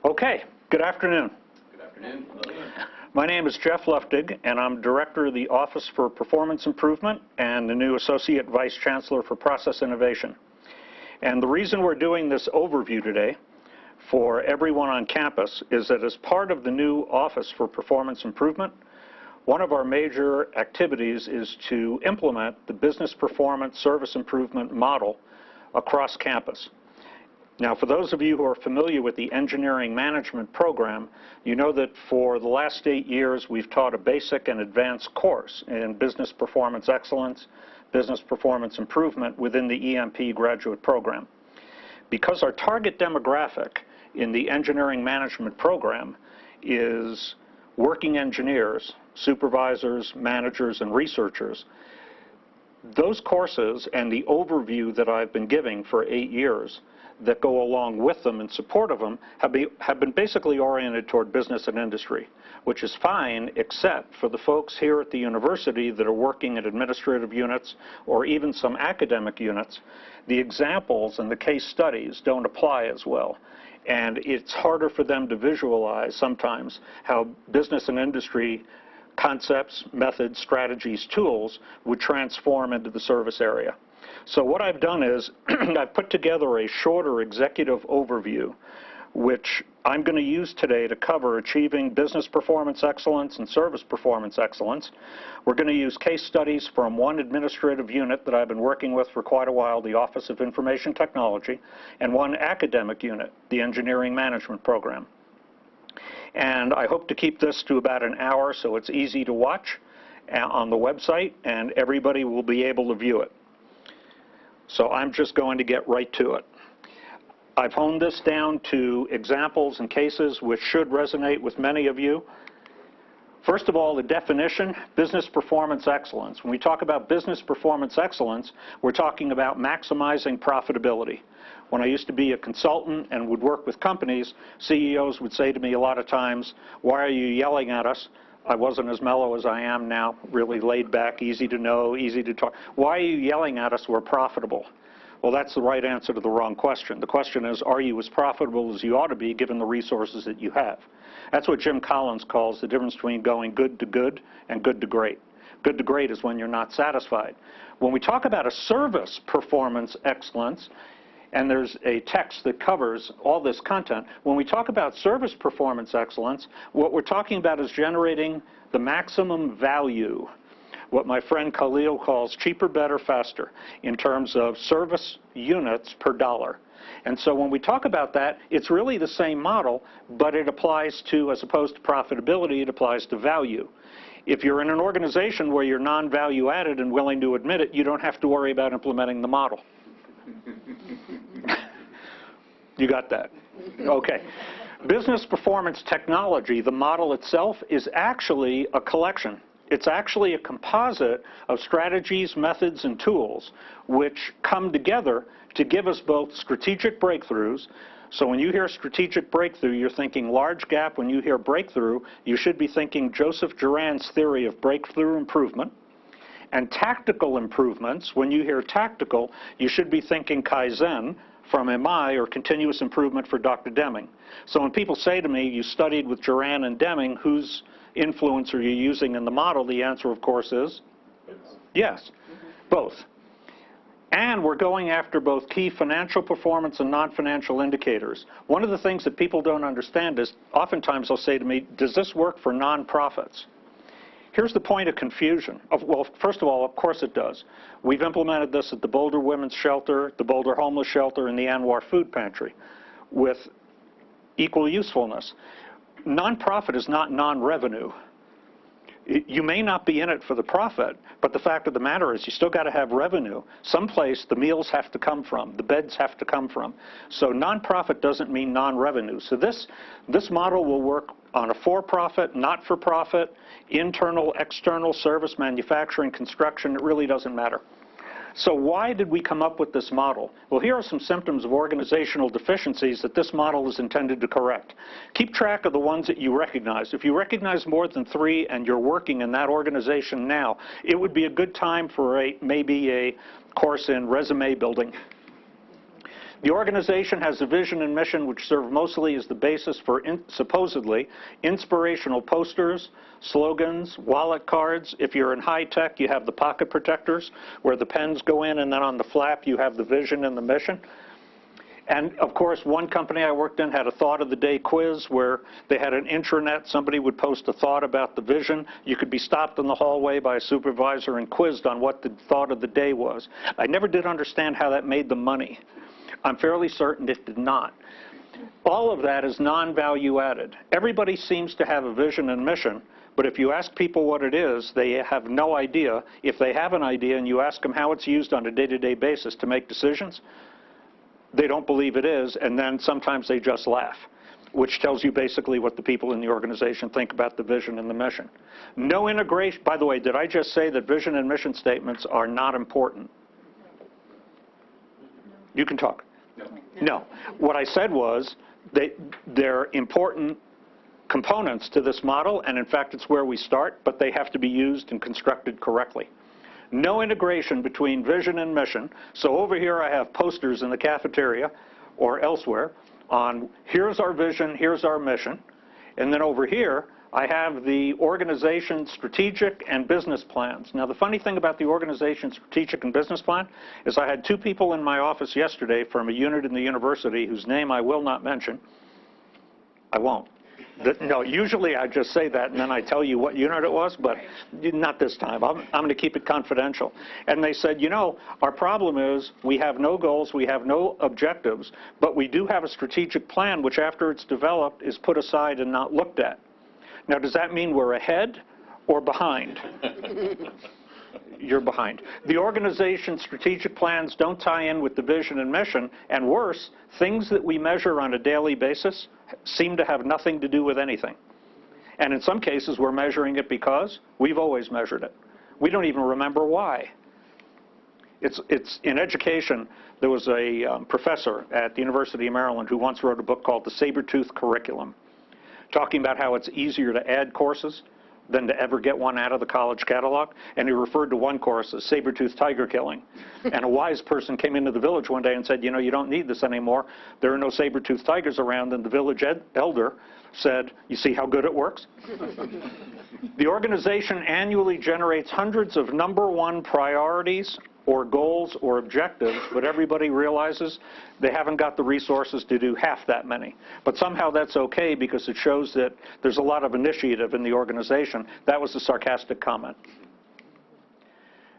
Okay, good afternoon. Good afternoon. My name is Jeff Luftig, and I'm Director of the Office for Performance Improvement and the new Associate Vice Chancellor for Process Innovation. And the reason we're doing this overview today for everyone on campus is that as part of the new Office for Performance Improvement, one of our major activities is to implement the business performance service improvement model across campus. Now, for those of you who are familiar with the engineering management program, you know that for the last 8 years we've taught a basic and advanced course in business performance excellence, business performance improvement within the EMP graduate program. Because our target demographic in the engineering management program is working engineers, supervisors, managers, and researchers, those courses and the overview that I've been giving for 8 years that go along with them in support of them have been basically oriented toward business and industry, which is fine except for the folks here at the university that are working in administrative units or even some academic units. The examples and the case studies don't apply as well. And it's harder for them to visualize sometimes how business and industry concepts, methods, strategies, tools would transform into the service area. So what I've done is I've put together a shorter executive overview, which I'm going to use today to cover achieving business performance excellence and service performance excellence. We're going to use case studies from one administrative unit that I've been working with for quite a while, the Office of Information Technology, and one academic unit, the Engineering Management Program. And I hope to keep this to about an hour so it's easy to watch on the website and everybody will be able to view it. So I'm just going to get right to it. I've honed this down to examples and cases which should resonate with many of you. First of all, the definition, business performance excellence. When we talk about business performance excellence, we're talking about maximizing profitability. When I used to be a consultant and would work with companies, CEOs would say to me a lot of times, "Why are you yelling at us?" I wasn't as mellow as I am now, really laid back, easy to know, easy to talk. "Why are you yelling at us? We're profitable." Well, that's the right answer to the wrong question. The question is, are you as profitable as you ought to be given the resources that you have? That's what Jim Collins calls the difference between going good to good and good to great. Good to great is when you're not satisfied. When we talk about a service performance excellence, and there's a text that covers all this content, when we talk about service performance excellence, what we're talking about is generating the maximum value, what my friend Khalil calls cheaper, better, faster, in terms of service units per dollar. And so when we talk about that, it's really the same model, but it applies to, as opposed to profitability, it applies to value. If you're in an organization where you're non-value added and willing to admit it, you don't have to worry about implementing the model. You got that? Okay. Business performance technology, the model itself, is actually a collection. It's actually a composite of strategies, methods, and tools which come together to give us both strategic breakthroughs. So when you hear strategic breakthrough, you're thinking large gap. When you hear breakthrough, you should be thinking Joseph Duran's theory of breakthrough improvement. And tactical improvements, when you hear tactical, you should be thinking Kaizen from MI, or continuous improvement for Dr. Deming. So when people say to me, you studied with Duran and Deming, whose influence are you using in the model? The answer, of course, is yes, both. And we're going after both key financial performance and non-financial indicators. One of the things that people don't understand is oftentimes they'll say to me, does this work for nonprofits? Here's the point of confusion. Well, first of all, of course it does. We've implemented this at the Boulder Women's Shelter, the Boulder Homeless Shelter, and the Anwar Food Pantry with equal usefulness. Nonprofit is not non-revenue. You may not be in it for the profit, but the fact of the matter is you still got to have revenue. Someplace the meals have to come from, the beds have to come from. So nonprofit doesn't mean non-revenue. So this model will work on a for-profit, not-for-profit, internal, external, service, manufacturing, construction. It really doesn't matter. So why did we come up with this model? Well, here are some symptoms of organizational deficiencies that this model is intended to correct. Keep track of the ones that you recognize. If you recognize more than 3 and you're working in that organization now, it would be a good time for maybe a course in resume building. The organization has a vision and mission which serve mostly as the basis for supposedly inspirational posters, slogans, wallet cards. If you're in high tech, you have the pocket protectors where the pens go in, and then on the flap you have the vision and the mission. And of course, one company I worked in had a thought of the day quiz where they had an intranet. Somebody would post a thought about the vision. You could be stopped in the hallway by a supervisor and quizzed on what the thought of the day was. I never did understand how that made them money. I'm fairly certain it did not. All of that is non-value added. Everybody seems to have a vision and mission, but if you ask people what it is, they have no idea. If they have an idea and you ask them how it's used on a day-to-day basis to make decisions, they don't believe it is, and then sometimes they just laugh, which tells you basically what the people in the organization think about the vision and the mission. No integration. By the way, did I just say that vision and mission statements are not important? You can talk. No. What I said was they're important components to this model, and in fact it's where we start, but they have to be used and constructed correctly. No integration between vision and mission. So over here I have posters in the cafeteria or elsewhere on here's our vision, here's our mission. And then over here I have the organization's strategic and business plans. Now the funny thing about the organization's strategic and business plan is I had two people in my office yesterday from a unit in the university whose name I will not mention. I won't. No, usually I just say that and then I tell you what unit it was, but not this time. I'm going to keep it confidential. And they said, you know, our problem is we have no goals, we have no objectives, but we do have a strategic plan which after it's developed is put aside and not looked at. Now, does that mean we're ahead or behind? You're behind. The organization's strategic plans don't tie in with the vision and mission, and worse, things that we measure on a daily basis seem to have nothing to do with anything. And in some cases, we're measuring it because we've always measured it. We don't even remember why. It's in education, there was a professor at the University of Maryland who once wrote a book called The Saber-Tooth Curriculum, talking about how it's easier to add courses than to ever get one out of the college catalog. And he referred to one course as saber-tooth tiger killing. And a wise person came into the village one day and said, you know, you don't need this anymore. There are no saber-tooth tigers around. And the village elder said, you see how good it works? The organization annually generates hundreds of number one priorities or goals or objectives, but everybody realizes they haven't got the resources to do half that many. But somehow that's okay because it shows that there's a lot of initiative in the organization. That was a sarcastic comment.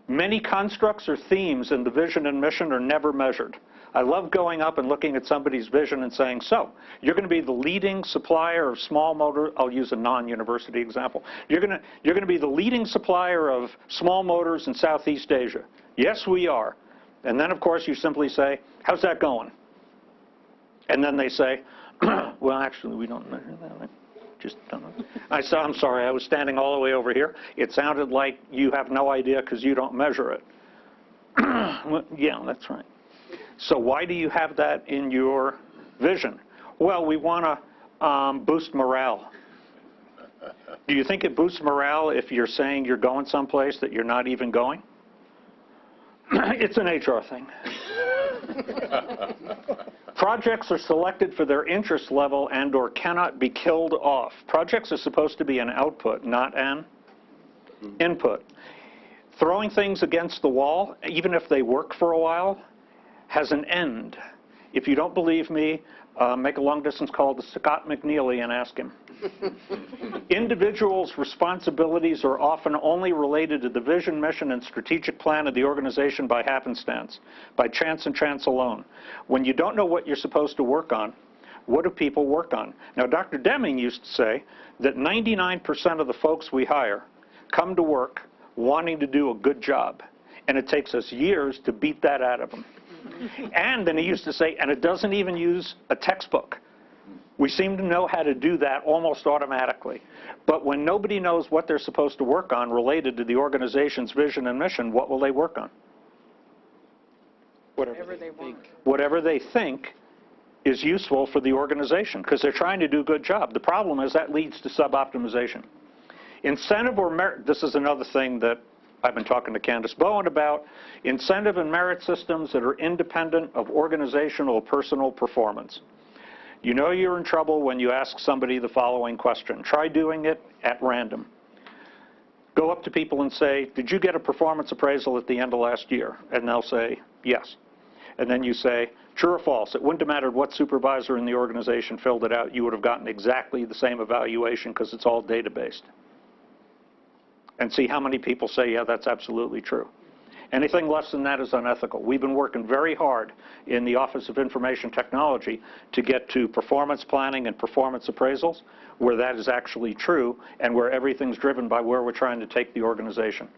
Many constructs or themes in the vision and mission are never measured. I love going up and looking at somebody's vision and saying, so, you're going to be the leading supplier of small motor, I'll use a non-university example. You're going to be the leading supplier of small motors in Southeast Asia. Yes, we are. And then, of course, you simply say, how's that going? And then they say, well, actually, we don't measure that. Just don't know. I said, I'm sorry, I was standing all the way over here. It sounded like you have no idea because you don't measure it. Well, yeah, that's right. So why do you have that in your vision? Well, we want to boost morale. Do you think it boosts morale if you're saying you're going someplace that you're not even going? It's an HR thing. Projects are selected for their interest level and or cannot be killed off. Projects are supposed to be an output, not an input. Throwing things against the wall, even if they work for a while, has an end. If you don't believe me, make a long-distance call to Scott McNeely and ask him. Individuals' responsibilities are often only related to the vision, mission, and strategic plan of the organization by happenstance, by chance and chance alone. When you don't know what you're supposed to work on, what do people work on? Now, Dr. Deming used to say that 99% of the folks we hire come to work wanting to do a good job, and it takes us years to beat that out of them. And then he used to say, and it doesn't even use a textbook. We seem to know how to do that almost automatically. But when nobody knows what they're supposed to work on related to the organization's vision and mission, what will they work on? Whatever they think. Whatever they think is useful for the organization because they're trying to do a good job. The problem is that leads to sub-optimization. Incentive or merit, this is another thing that I've been talking to Candace Bowen about incentive and merit systems that are independent of organizational or personal performance. You know you're in trouble when you ask somebody the following question. Try doing it at random. Go up to people and say, did you get a performance appraisal at the end of last year? And they'll say, yes. And then you say, true or false? It wouldn't have mattered what supervisor in the organization filled it out. You would have gotten exactly the same evaluation because it's all data-based. And see how many people say, yeah, that's absolutely true. Anything less than that is unethical. We've been working very hard in the Office of Information Technology to get to performance planning and performance appraisals where that is actually true and where everything's driven by where we're trying to take the organization.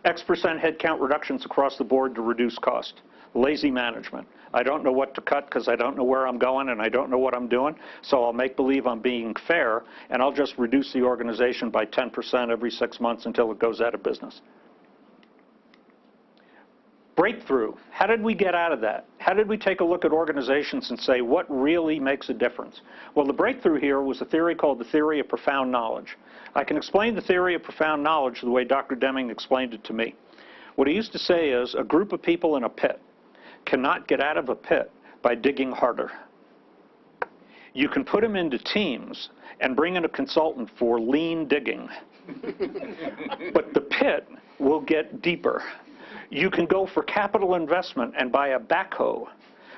X% headcount reductions across the board to reduce cost. Lazy management. I don't know what to cut because I don't know where I'm going and I don't know what I'm doing, so I'll make believe I'm being fair and I'll just reduce the organization by 10% every 6 months until it goes out of business. Breakthrough. How did we get out of that? How did we take a look at organizations and say what really makes a difference? Well, the breakthrough here was a theory called the theory of profound knowledge. I can explain the theory of profound knowledge the way Dr. Deming explained it to me. What he used to say is a group of people in a pit cannot get out of a pit by digging harder. You can put them into teams and bring in a consultant for lean digging. But the pit will get deeper. You can go for capital investment and buy a backhoe,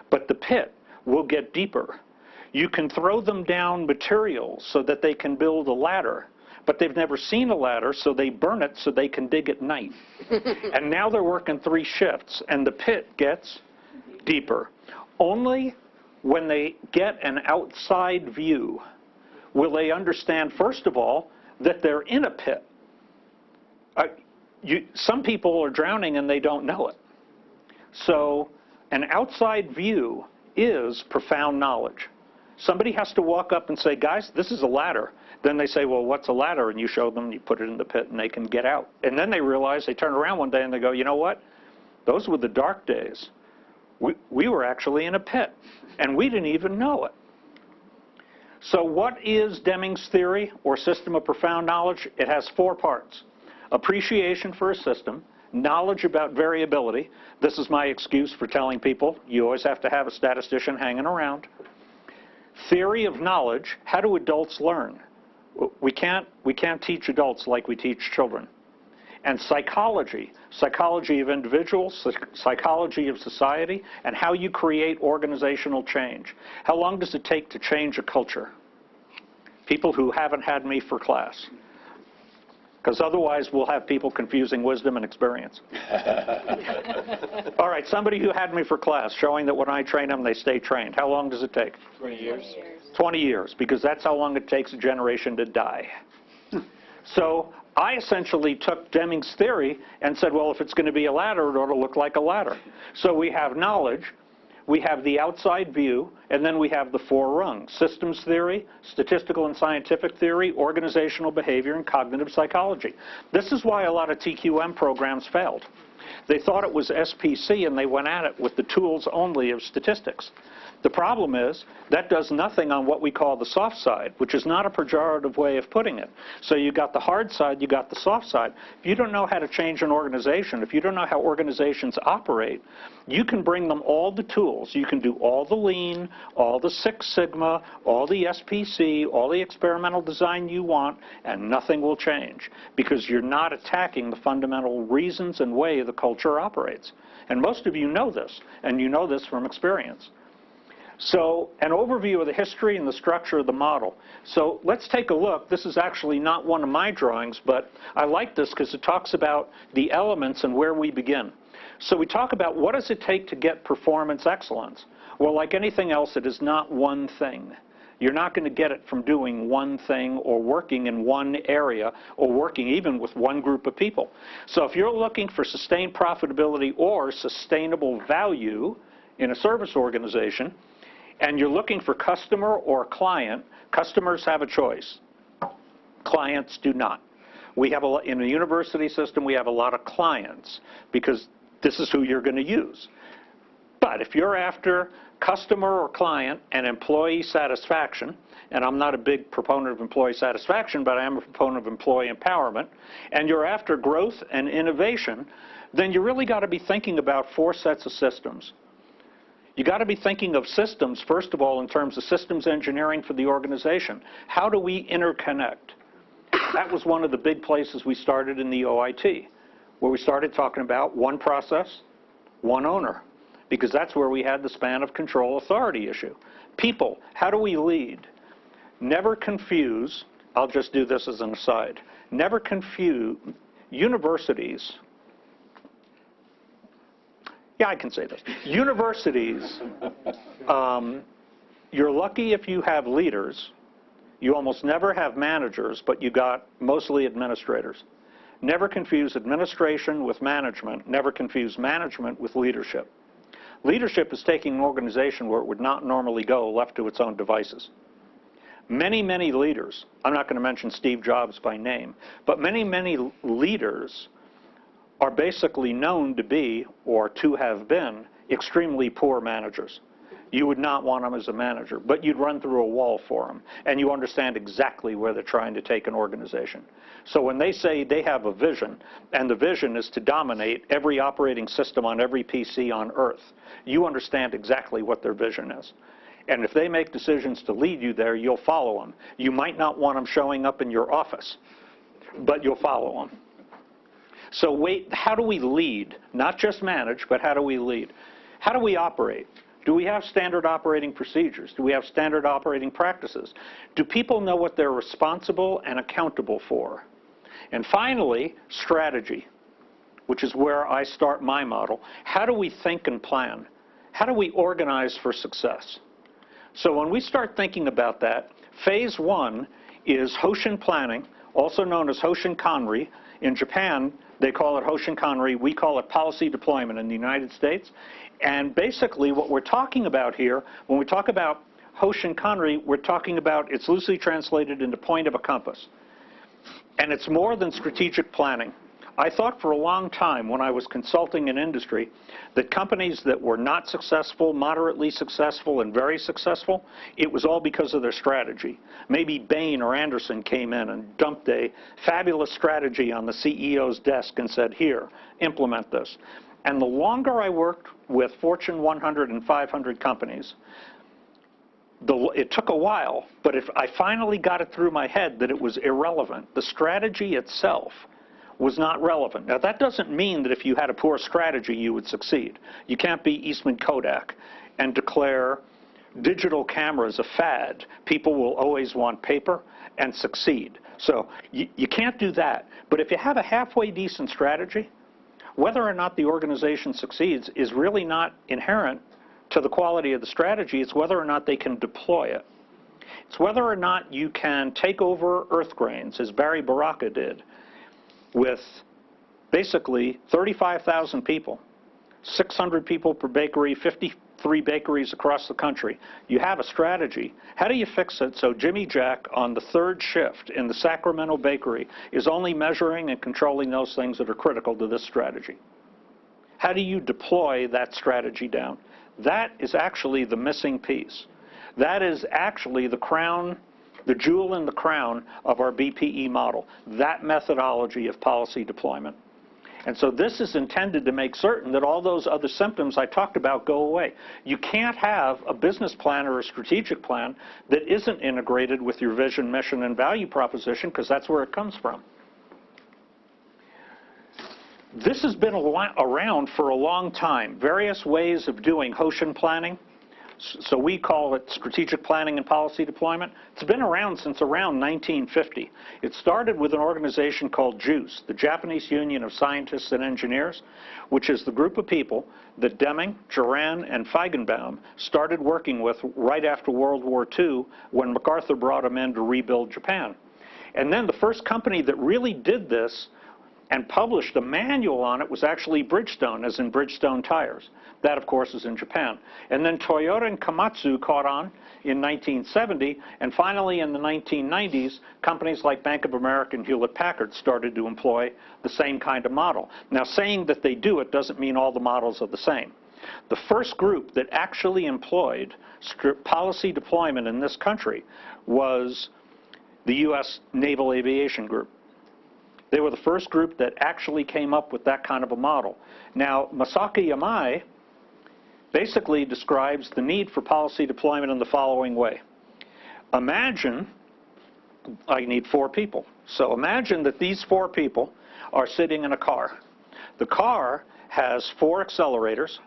but the pit will get deeper. You can throw them down materials so that they can build a ladder, but they've never seen a ladder, so they burn it so they can dig at night. And now they're working 3 shifts, and the pit gets deeper. Only when they get an outside view will they understand, first of all, that they're in a pit. Some people are drowning and they don't know it. So an outside view is profound knowledge. Somebody has to walk up and say, guys, this is a ladder. Then they say, well, what's a ladder? And you show them, you put it in the pit, and they can get out. And then they realize, they turn around one day and they go, you know what? Those were the dark days. We were actually in a pit, and we didn't even know it. So what is Deming's theory or system of profound knowledge? It has 4 parts. Appreciation for a system, knowledge about variability. This is my excuse for telling people you always have to have a statistician hanging around. Theory of knowledge. How do adults learn? We can't teach adults like we teach children. And psychology. Psychology of individuals, psychology of society, and how you create organizational change. How long does it take to change a culture? People who haven't had me for class. Because otherwise we'll have people confusing wisdom and experience. All right, somebody who had me for class, showing that when I train them, they stay trained. How long does it take? 20 years. 20 years, because that's how long it takes a generation to die. So I essentially took Deming's theory and said, well, if it's going to be a ladder, it ought to look like a ladder. So we have knowledge, we have the outside view, and then we have the 4 rungs: systems theory, statistical and scientific theory, organizational behavior, and cognitive psychology. This is why a lot of TQM programs failed. They thought it was SPC, and they went at it with the tools only of statistics. The problem is that does nothing on what we call the soft side, which is not a pejorative way of putting it. So you got the hard side, you got the soft side. If you don't know how to change an organization, if you don't know how organizations operate, you can bring them all the tools. You can do all the lean, all the Six Sigma, all the SPC, all the experimental design you want, and nothing will change because you're not attacking the fundamental reasons and way the culture operates. And most of you know this, and you know this from experience. So an overview of the history and the structure of the model. So let's take a look. This is actually not one of my drawings, but I like this because it talks about the elements and where we begin. So we talk about what does it take to get performance excellence. Well, like anything else, it is not one thing. You're not going to get it from doing one thing or working in one area or working even with one group of people. So if you're looking for sustained profitability or sustainable value in a service organization, and you're looking for customer or client, customers have a choice. Clients do not. We have in the university system, we have a lot of clients because this is who you're going to use. But But if you're after customer or client and employee satisfaction, and I'm not a big proponent of employee satisfaction, but I am a proponent of employee empowerment, and you're after growth and innovation, then you really got to be thinking about 4 sets of systems. You got to be thinking of systems, first of all, in terms of systems engineering for the organization. How do we interconnect? That was one of the big places we started in the OIT, where we started talking about one process, one owner, because that's where we had the span of control authority issue. People, how do we lead? Never confuse, I'll just do this as an aside, never confuse universities. Yeah, I can say this. Universities, you're lucky if you have leaders. You almost never have managers, but you got mostly administrators. Never confuse administration with management. Never confuse management with leadership. Leadership is taking an organization where it would not normally go, left to its own devices. Many, many leaders, I'm not going to mention Steve Jobs by name, but many, many leaders are basically known to be, or to have been, extremely poor managers. You would not want them as a manager, but you'd run through a wall for them, and you understand exactly where they're trying to take an organization. So when they say they have a vision, and the vision is to dominate every operating system on every PC on Earth, you understand exactly what their vision is. And if they make decisions to lead you there, you'll follow them. You might not want them showing up in your office, but you'll follow them. So how do we lead? Not just manage, but how do we lead? How do we operate? Do we have standard operating procedures? Do we have standard operating practices? Do people know what they're responsible and accountable for? And finally, strategy, which is where I start my model. How do we think and plan? How do we organize for success? So when we start thinking about that, phase 1 is Hoshin Planning, also known as Hoshin Kanri. In Japan, they call it Hoshin Kanri. We call it policy deployment in the United States. And basically what we're talking about here, when we talk about Hoshin Kanri, we're talking about, it's loosely translated into point of a compass. And it's more than strategic planning. I thought for a long time when I was consulting in industry that companies that were not successful, moderately successful, and very successful, it was all because of their strategy. Maybe Bain or Anderson came in and dumped a fabulous strategy on the CEO's desk and said, here, implement this. And the longer I worked with Fortune 100 and 500 companies, it took a while, but if I finally got it through my head that it was irrelevant. The strategy itself was not relevant. Now, that doesn't mean that if you had a poor strategy, you would succeed. You can't be Eastman Kodak and declare digital cameras a fad. People will always want paper and succeed. So you can't do that. But if you have a halfway decent strategy, whether or not the organization succeeds is really not inherent to the quality of the strategy. It's whether or not they can deploy it. It's whether or not you can take over earth grains, as Barry Baraka did, with basically 35,000 people, 600 people per bakery, 53 bakeries across the country. You have a strategy. How do you fix it so Jimmy Jack on the 3rd shift in the Sacramento bakery is only measuring and controlling those things that are critical to this strategy? How do you deploy that strategy down? That is actually the missing piece. That is actually the crown, the jewel in the crown of our BPE model, that methodology of policy deployment. And so this is intended to make certain that all those other symptoms I talked about go away. You can't have a business plan or a strategic plan that isn't integrated with your vision, mission, and value proposition, because that's where it comes from. This has been around for a long time, various ways of doing Hoshin planning. So we call it strategic planning and policy deployment. It's been around since around 1950. It started with an organization called JUICE, the Japanese Union of Scientists and Engineers, which is the group of people that Deming, Juran, and Feigenbaum started working with right after World War II when MacArthur brought them in to rebuild Japan. And then the first company that really did this and published a manual on it was actually Bridgestone, as in Bridgestone tires. That, of course, is in Japan. And then Toyota and Komatsu caught on in 1970, and finally in the 1990s, companies like Bank of America and Hewlett-Packard started to employ the same kind of model. Now, saying that they do it doesn't mean all the models are the same. The first group that actually employed policy deployment in this country was the U.S. Naval Aviation Group. They were the first group that actually came up with that kind of a model. Now, Masaki Yamai basically describes the need for policy deployment in the following way. Imagine, I need 4 people. So imagine that these 4 people are sitting in a car. The car has 4 accelerators,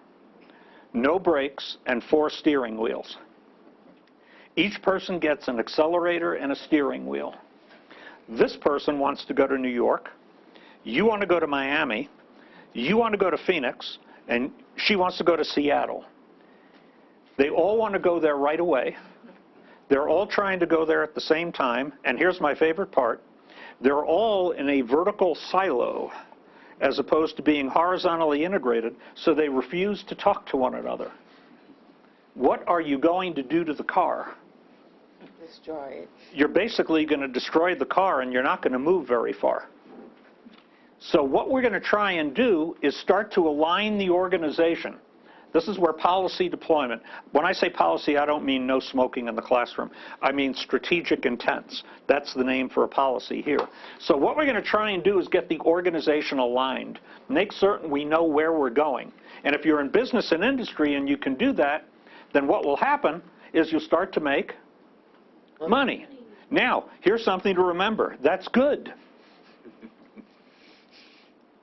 no brakes, and 4 steering wheels. Each person gets an accelerator and a steering wheel. This person wants to go to New York, you want to go to Miami, you want to go to Phoenix, and she wants to go to Seattle. They all want to go there right away. They're all trying to go there at the same time, and here's my favorite part. They're all in a vertical silo as opposed to being horizontally integrated, so they refuse to talk to one another. What are you going to do to the car? Destroy it. You're basically going to destroy the car, and you're not going to move very far. So what we're going to try and do is start to align the organization. This is where policy deployment, when I say policy, I don't mean no smoking in the classroom. I mean strategic intents. That's the name for a policy here. So what we're going to try and do is get the organization aligned, make certain we know where we're going. And if you're in business and industry and you can do that, then what will happen is you'll start to make money. Now, here's something to remember. That's good.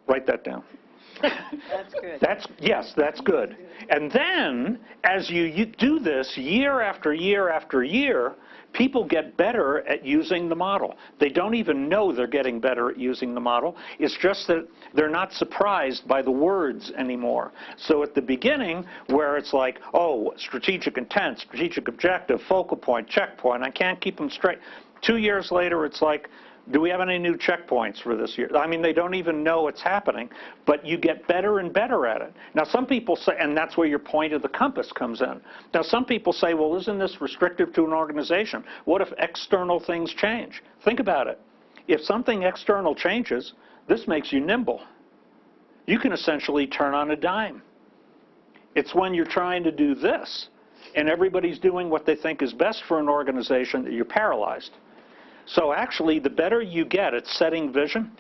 Write that down. That's good. Yes, that's good. And then, as you do this year after year after year, people get better at using the model. They don't even know they're getting better at using the model. It's just that they're not surprised by the words anymore. So at the beginning, where it's like, oh, strategic intent, strategic objective, focal point, checkpoint, I can't keep them straight. 2 years later, it's like, do we have any new checkpoints for this year? I mean, they don't even know it's happening, but you get better and better at it. Now, some people say, and that's where your point of the compass comes in. Now, some people say, well, isn't this restrictive to an organization? What if external things change? Think about it. If something external changes, this makes you nimble. You can essentially turn on a dime. It's when you're trying to do this, and everybody's doing what they think is best for an organization, that you're paralyzed. So actually, the better you get at setting vision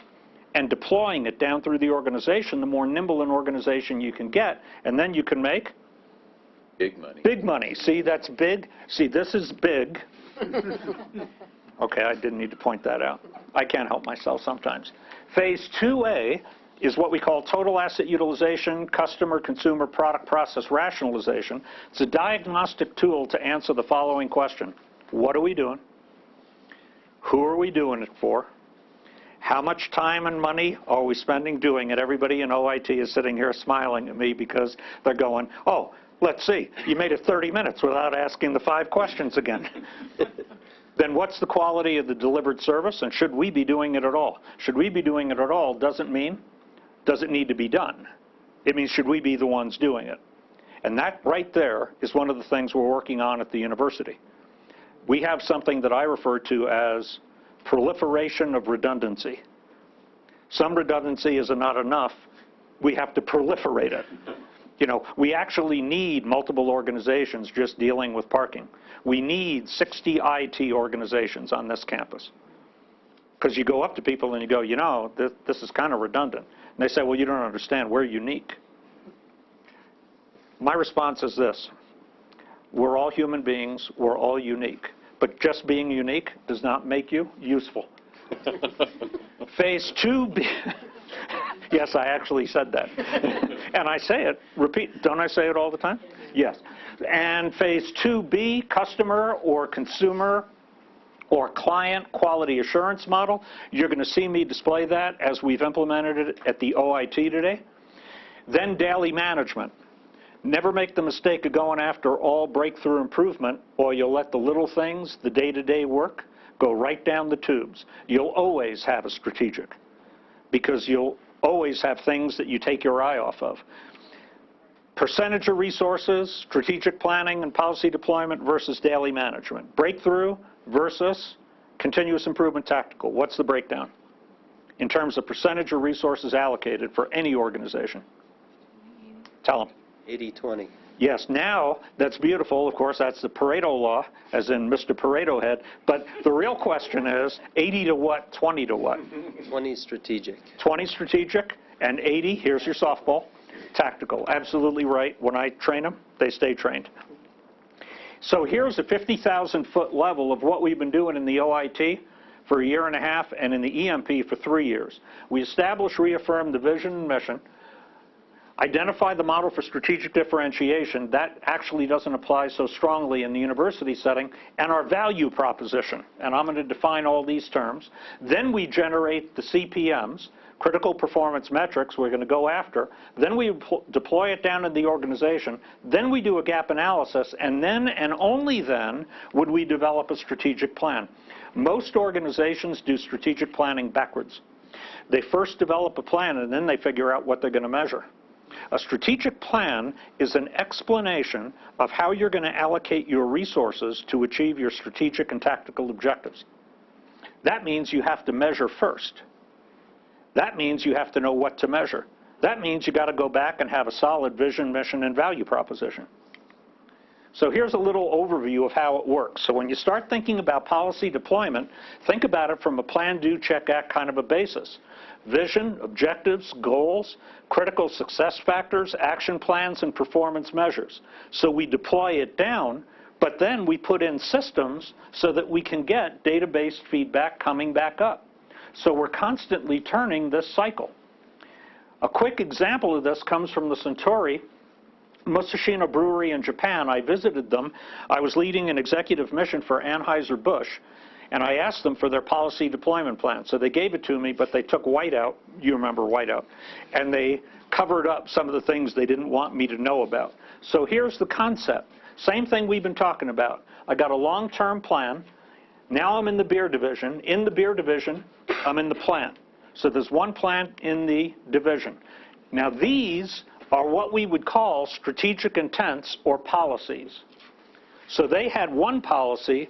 and deploying it down through the organization, the more nimble an organization you can get, and then you can make big money. Big money. See, that's big. See, this is big. Okay, I didn't need to point that out. I can't help myself sometimes. Phase 2A is what we call total asset utilization, customer, consumer, product, process rationalization. It's a diagnostic tool to answer the following question. What are we doing? Who are we doing it for? How much time and money are we spending doing it? Everybody in OIT is sitting here smiling at me because they're going, oh, let's see, you made it 30 minutes without asking the 5 questions again. Then what's the quality of the delivered service, and should we be doing it at all? Should we be doing it at all doesn't mean, does it need to be done? It means, should we be the ones doing it? And that right there is one of the things we're working on at the university. We have something that I refer to as proliferation of redundancy. Some redundancy is not enough. We have to proliferate it. You know, we actually need multiple organizations just dealing with parking. We need 60 IT organizations on this campus. Because you go up to people and you go, you know, this is kind of redundant. And they say, well, you don't understand. We're unique. My response is this. We're all human beings. We're all unique. But just being unique does not make you useful. Phase 2B. Yes, I actually said that. And I say it, repeat, don't I say it all the time? Yes. And phase 2B, customer or consumer or client quality assurance model. You're going to see me display that as we've implemented it at the OIT today. Then daily management. Never make the mistake of going after all breakthrough improvement, or you'll let the little things, the day-to-day work, go right down the tubes. You'll always have a strategic, because you'll always have things that you take your eye off of. Percentage of resources, strategic planning and policy deployment versus daily management. Breakthrough versus continuous improvement tactical. What's the breakdown in terms of percentage of resources allocated for any organization? Tell them. 80-20. Yes, now that's beautiful. Of course, that's the Pareto law, as in Mr. Pareto head. But the real question is 80 to what, 20 to what? 20 strategic. 20 strategic and 80, here's your softball, tactical. Absolutely right. When I train them, they stay trained. So here's a 50,000-foot level of what we've been doing in the OIT for a year and a half and in the EMP for 3 years. We establish, reaffirm the vision and mission, identify the model for strategic differentiation. That actually doesn't apply so strongly in the university setting, and our value proposition. And I'm going to define all these terms. Then we generate the CPMs, critical performance metrics we're going to go after. Then we deploy it down in the organization. Then we do a gap analysis, and then and only then would we develop a strategic plan. Most organizations do strategic planning backwards. They first develop a plan, and then they figure out what they're going to measure. A strategic plan is an explanation of how you're going to allocate your resources to achieve your strategic and tactical objectives. That means you have to measure first. That means you have to know what to measure. That means you got to go back and have a solid vision, mission, and value proposition. So here's a little overview of how it works. So when you start thinking about policy deployment, think about it from a plan, do, check, act kind of a basis. Vision, objectives, goals, critical success factors, action plans, and performance measures. So we deploy it down, but then we put in systems so that we can get data-based feedback coming back up. So we're constantly turning this cycle. A quick example of this comes from the Suntory Musashino Brewery in Japan. I visited them. I was leading an executive mission for Anheuser-Busch, and I asked them for their policy deployment plan. So they gave it to me, but they took whiteout, you remember whiteout, and they covered up some of the things they didn't want me to know about. So here's the concept. Same thing we've been talking about. I got a long-term plan. Now I'm in the beer division. In the beer division, I'm in the plant. So there's one plant in the division. Now these are what we would call strategic intents or policies. So they had one policy,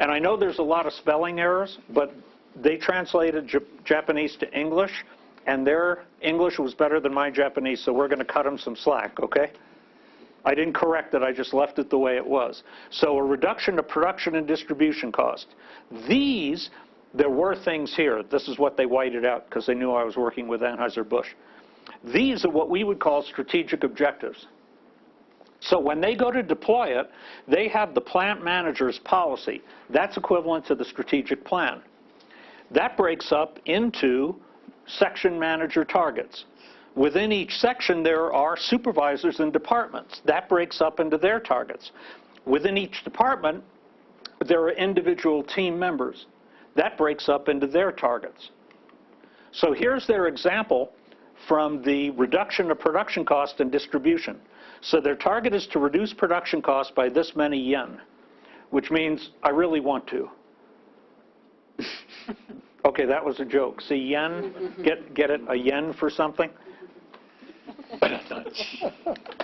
and I know there's a lot of spelling errors, but they translated Japanese to English, and their English was better than my Japanese, so we're going to cut them some slack, okay? I didn't correct it, I just left it the way it was. So a reduction of production and distribution cost. These, there were things here. This is what they whited out because they knew I was working with Anheuser-Busch. These are what we would call strategic objectives. So when they go to deploy it, they have the plant manager's policy. That's equivalent to the strategic plan. That breaks up into section manager targets. Within each section, there are supervisors and departments. That breaks up into their targets. Within each department, there are individual team members. That breaks up into their targets. So here's their example from the reduction of production cost and distribution. So their target is to reduce production cost by this many yen, which means I really want to. Okay, that was a joke. See, yen, get it, a yen for something?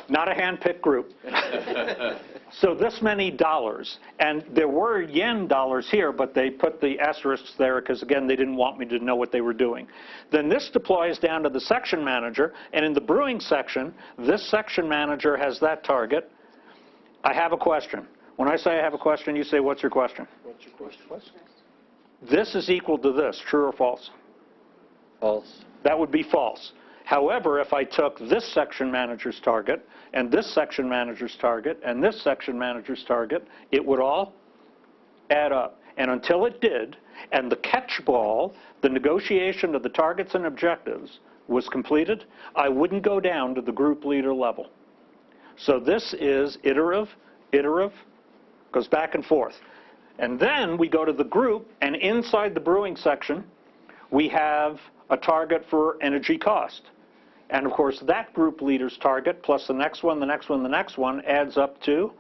Not a hand-picked group. So this many dollars, and there were yen dollars here, but they put the asterisks there because, again, they didn't want me to know what they were doing. Then this deploys down to the section manager, and in the brewing section, this section manager has that target. I have a question. When I say I have a question, you say, what's your question? What's your question? This is equal to this, true or false? False. That would be false. However, if I took this section manager's target, and this section manager's target, and this section manager's target, it would all add up. And until it did, and the catch ball, the negotiation of the targets and objectives, was completed, I wouldn't go down to the group leader level. So this is iterative, goes back and forth. And then we go to the group, and inside the brewing section, we have a target for energy cost. And of course, that group leader's target plus the next one, the next one, the next one adds up to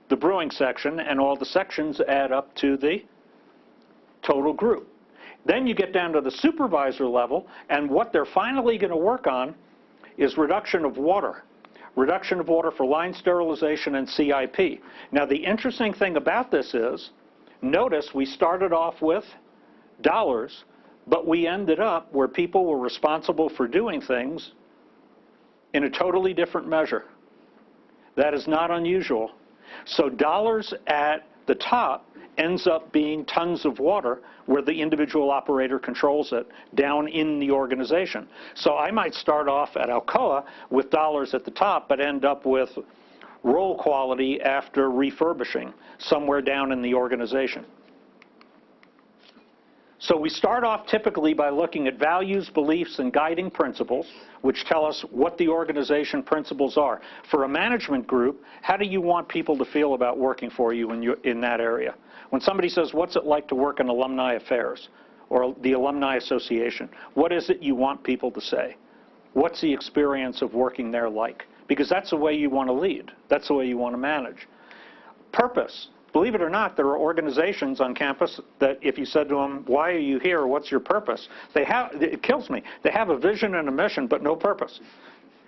the brewing section, and all the sections add up to the total group. Then you get down to the supervisor level, and what they're finally going to work on is reduction of water. Reduction of water for line sterilization and CIP. Now, the interesting thing about this is, notice we started off with dollars, but we ended up where people were responsible for doing things in a totally different measure. That is not unusual. So dollars at the top ends up being tons of water where the individual operator controls it down in the organization. So I might start off at Alcoa with dollars at the top, but end up with roll quality after refurbishing somewhere down in the organization. So we start off typically by looking at values, beliefs, and guiding principles, which tell us what the organization principles are. For a management group, how do you want people to feel about working for you in that area? When somebody says, what's it like to work in alumni affairs or the alumni association, what is it you want people to say? What's the experience of working there like? Because that's the way you want to lead. That's the way you want to manage. Purpose. Believe it or not, there are organizations on campus that if you said to them, why are you here, what's your purpose? It kills me. They have a vision and a mission, but no purpose.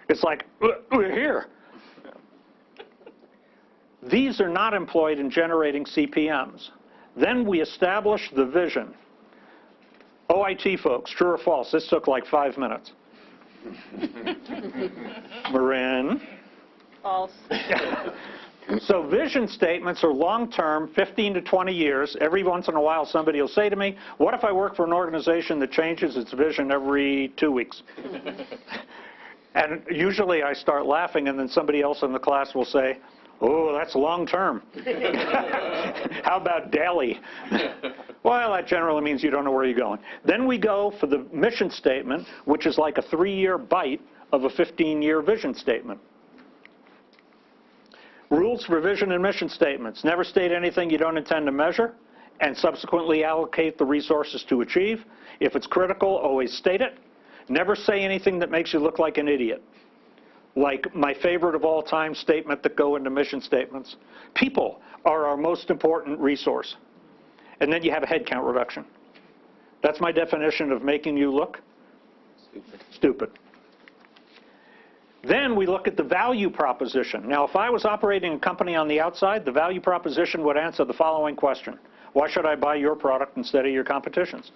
It's like, we're here. These are not employed in generating CPMs. Then we establish the vision. OIT folks, true or false? This took like 5 minutes. Marin? False. So vision statements are long-term, 15 to 20 years. Every once in a while somebody will say to me, what if I work for an organization that changes its vision every 2 weeks? And usually I start laughing, and then somebody else in the class will say, oh, that's long-term. How about daily? Well, that generally means you don't know where you're going. Then we go for the mission statement, which is like a 3-year bite of a 15-year vision statement. Rules for vision and mission statements. Never state anything you don't intend to measure and subsequently allocate the resources to achieve. If it's critical, always state it. Never say anything that makes you look like an idiot. Like my favorite of all time statement that go into mission statements. People are our most important resource. And then you have a headcount reduction. That's my definition of making you look stupid. Then we look at the value proposition. Now, if I was operating a company on the outside, the value proposition would answer the following question. Why should I buy your product instead of your competition's?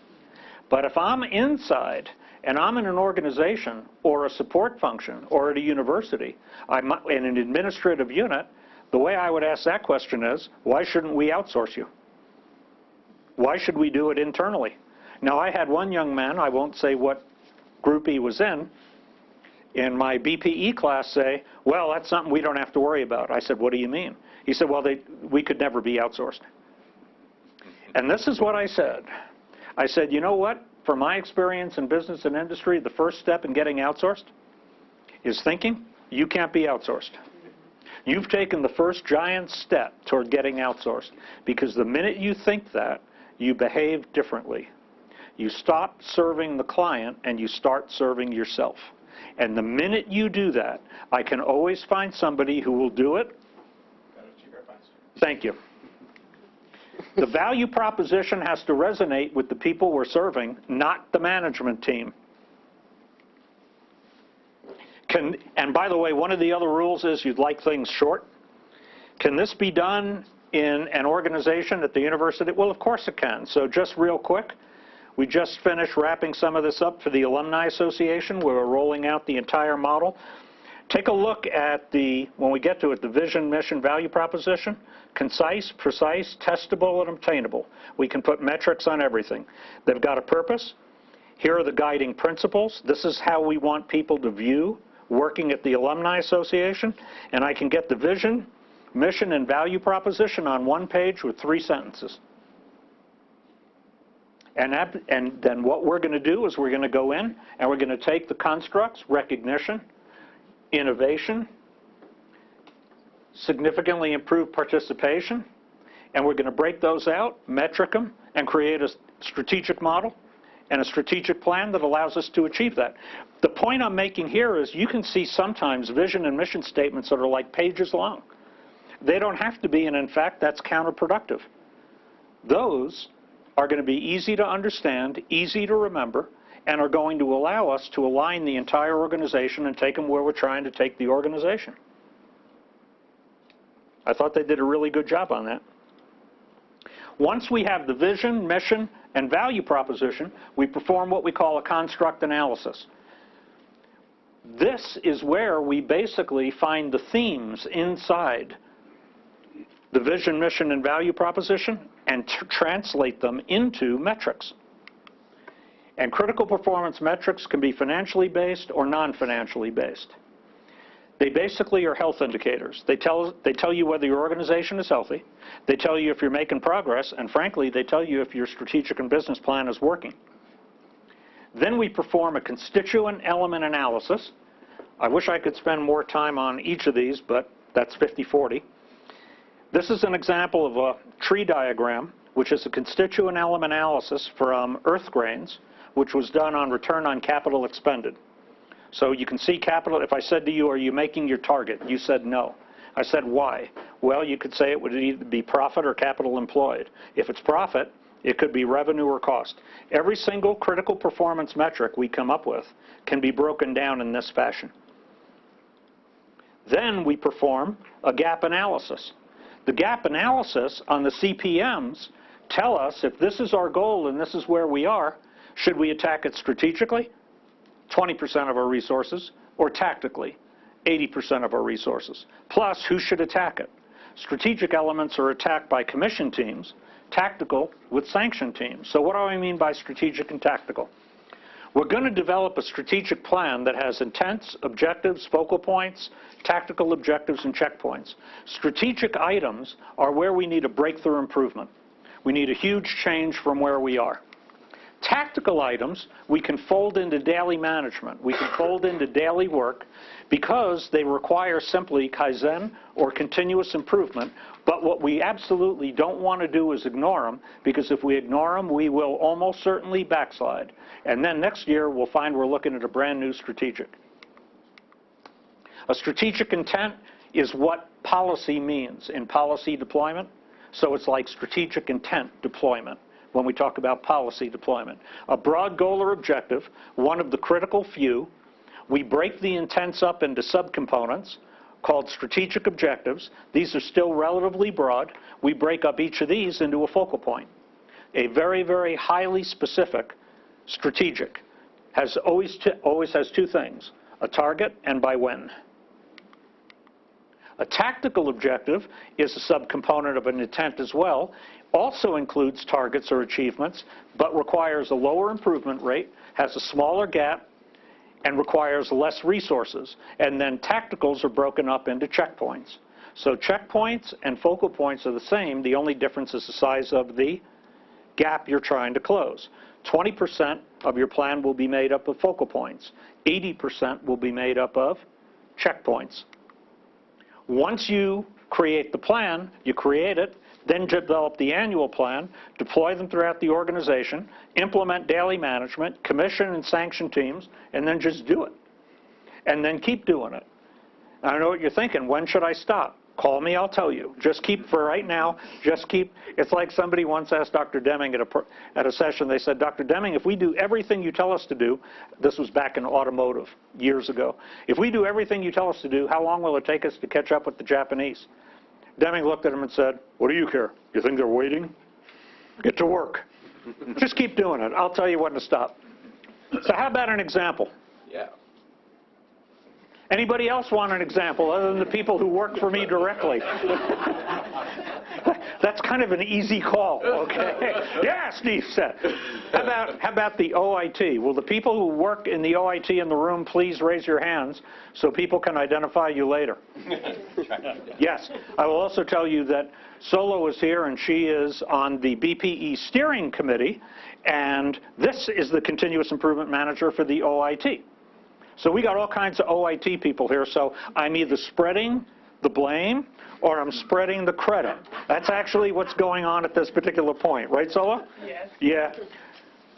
But if I'm inside and I'm in an organization or a support function or at a university, I'm in an administrative unit, the way I would ask that question is, why shouldn't we outsource you? Why should we do it internally? Now, I had one young man, I won't say what group he was in my BPE class say, well, that's something we don't have to worry about. I said, what do you mean? He said, well, we could never be outsourced. And this is what I said. I said, you know what? From my experience in business and industry, the first step in getting outsourced is thinking you can't be outsourced. You've taken the first giant step toward getting outsourced, because the minute you think that, you behave differently. You stop serving the client and you start serving yourself. And the minute you do that, I can always find somebody who will do it. Thank you. The value proposition has to resonate with the people we're serving, not the management team. And by the way, one of the other rules is you'd like things short. Can this be done in an organization at the university? Well, of course it can. So just real quick. We just finished wrapping some of this up for the Alumni Association. We're rolling out the entire model. Take a look at when we get to it, the vision, mission, value proposition. Concise, precise, testable, and obtainable. We can put metrics on everything. They've got a purpose. Here are the guiding principles. This is how we want people to view working at the Alumni Association. And I can get the vision, mission, and value proposition on one page with 3 sentences. And then what we're going to do is we're going to go in and we're going to take the constructs, recognition, innovation, significantly improved participation, and we're going to break those out, metric them, and create a strategic model and a strategic plan that allows us to achieve that. The point I'm making here is you can see sometimes vision and mission statements that are like pages long. They don't have to be, and in fact, that's counterproductive. Those are going to be easy to understand, easy to remember, and are going to allow us to align the entire organization and take them where we're trying to take the organization. I thought they did a really good job on that. Once we have the vision, mission, and value proposition, we perform what we call a construct analysis. This is where we basically find the themes inside the vision, mission, and value proposition and translate them into metrics. And critical performance metrics can be financially based or non-financially based. They basically are health indicators. They tell you whether your organization is healthy. They tell you if you're making progress. And frankly, they tell you if your strategic and business plan is working. Then we perform a constituent element analysis. I wish I could spend more time on each of these, but that's 50-40. This is an example of a tree diagram, which is a constituent element analysis from earth grains, which was done on return on capital expended. So you can see capital. If I said to you, are you making your target? You said no. I said, why? Well, you could say it would either be profit or capital employed. If it's profit, it could be revenue or cost. Every single critical performance metric we come up with can be broken down in this fashion. Then we perform a gap analysis. The gap analysis on the CPMs tell us if this is our goal and this is where we are, should we attack it strategically, 20% of our resources, or tactically, 80% of our resources? Plus, who should attack it? Strategic elements are attacked by commission teams, tactical with sanction teams. So what do I mean by strategic and tactical? We're going to develop a strategic plan that has intents, objectives, focal points, tactical objectives, and checkpoints. Strategic items are where we need a breakthrough improvement. We need a huge change from where we are. Tactical items we can fold into daily management. We can fold into daily work because they require simply Kaizen or continuous improvement. But what we absolutely don't want to do is ignore them, because if we ignore them, we will almost certainly backslide. And then next year, we'll find we're looking at a brand new strategic. A strategic intent is what policy means in policy deployment. So it's like strategic intent deployment when we talk about policy deployment. A broad goal or objective, one of the critical few. We break the intents up into subcomponents called strategic objectives. These are still relatively broad. We break up each of these into a focal point. A very, very highly specific strategic always has two things: a target and by when. A tactical objective is a subcomponent of an intent as well, also includes targets or achievements, but requires a lower improvement rate, has a smaller gap, and requires less resources. And then tacticals are broken up into checkpoints. So checkpoints and focal points are the same. The only difference is the size of the gap you're trying to close. 20% of your plan will be made up of focal points. 80% will be made up of checkpoints. Once you create the plan, you create it, then develop the annual plan, deploy them throughout the organization, implement daily management, commission and sanction teams, and then just do it. And then keep doing it. I know what you're thinking. When should I stop? Call me, I'll tell you. Just keep, for right now, just keep. It's like somebody once asked Dr. Deming at a session. They said, Dr. Deming, if we do everything you tell us to do, this was back in automotive years ago, if we do everything you tell us to do, how long will it take us to catch up with the Japanese? Deming looked at him and said, what do you care? You think they're waiting? Get to work. Just keep doing it. I'll tell you when to stop. So how about an example? Yeah. Anybody else want an example other than the people who work for me directly? That's kind of an easy call, okay? Yeah, Steve said. How about the OIT? Will the people who work in the OIT in the room please raise your hands so people can identify you later? Yes. I will also tell you that Solo is here, and she is on the BPE steering committee, and this is the continuous improvement manager for the OIT. So we got all kinds of OIT people here, so I'm either spreading the blame or I'm spreading the credit. That's actually what's going on at this particular point. Right, Sola? Yes. Yeah.